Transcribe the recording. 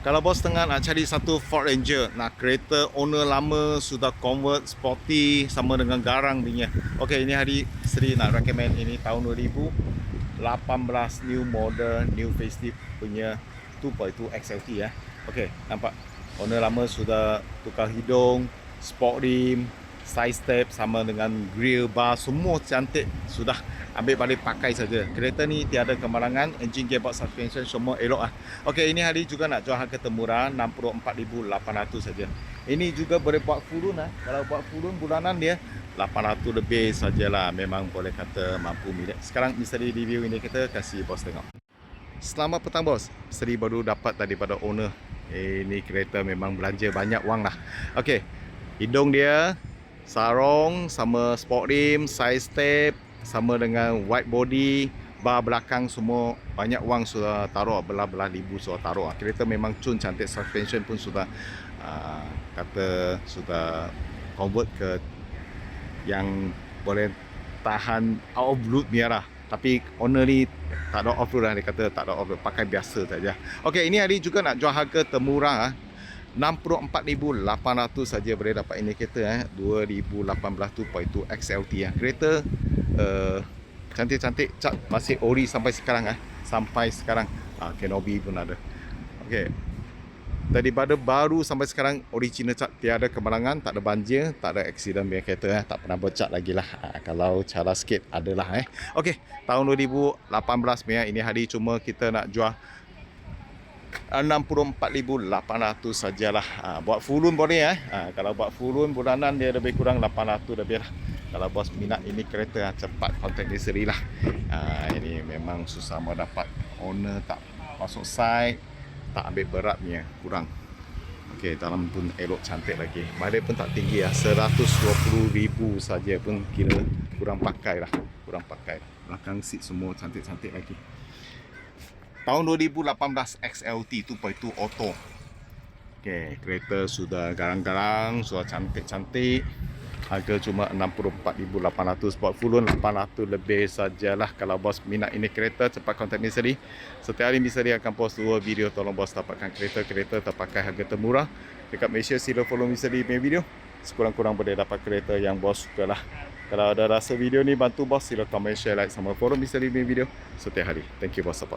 Kalau bos tengah nak cari satu Ford Ranger, nak kereta owner lama sudah convert sporty sama dengan garang punya. Okey, ini hari Sri nak recommend ini tahun 2018 new model, new facelift punya 2.2 XLT ya. Okey, nampak owner lama sudah tukar hidung, sport rim, side step sama dengan grill bar, semua cantik, sudah ambil balik pakai saja. Kereta ni tiada kemalangan, engine, gearbox, suspension semua elok lah. Okey, ini hari juga nak jual harga termurah 64,800 saja. Ini juga boleh buat full loan lah. Kalau buat full loan bulanan dia 800 lebih sajalah, memang boleh kata mampu milik. Sekarang Misteri review ini kita kasih bos tengok. Selamat petang bos. Misteri baru dapat daripada owner. Ini kereta memang belanja banyak wang lah. Okey, hidung dia, sarung sama sport rim, side step sama dengan white body, bar belakang semua banyak wang sudah taruh, belah-belah ribu sudah taruh. Kereta memang cun cantik, suspension pun sudah kata sudah convert ke yang boleh tahan out of road ni lah. Tapi owner ni tak ada off-road lah, dia kata tak ada off-road, pakai biasa saja. Okey, ini hari juga nak jual harga termurah 64,800 saja boleh dapat ini kereta 2018 2.2 XLT kereta cantik-cantik, cat masih ori sampai sekarang sampai sekarang. Kenobi pun ada. Okey, daripada baru sampai sekarang original cat, tiada kemalangan, tak ada banjir, tak ada aksiden punya kereta tak pernah bercat lagi lah. Kalau cara sikit adalah Okey, tahun 2018 punya ini hari cuma kita nak jual 64,800 sajalah. Buat full loan boleh kalau buat full loan bulanan dia lebih kurang 800 lebih lah. Kalau bos minat ini kereta cepat contact di Sri lah. Ini memang susah mau dapat, owner tak masuk site, tak ambil beratnya, kurang. Okey, dalam pun elok cantik lagi. Badan pun tak tinggi 120,000 saja pun kira kurang pakai lah, kurang pakai. Belakang seat semua cantik-cantik lagi. Tahun 2018 XLT 2.2 auto. Okey, kereta sudah garang-garang, sudah cantik-cantik. Harga cuma 64,800, buat full loan 800 lebih sajalah. Kalau bos minat ini kereta, cepat kontak Misteri. Setiap hari Misteri akan post 2 video, tolong bos dapatkan kereta-kereta terpakai harga termurah dekat Malaysia. Sila follow Misteri punya video, sekurang-kurang boleh dapat kereta yang bos suka lah. Kalau ada rasa video ni bantu bos, sila comment, share, like sama follow Misteri punya video setiap hari. Thank you bos support.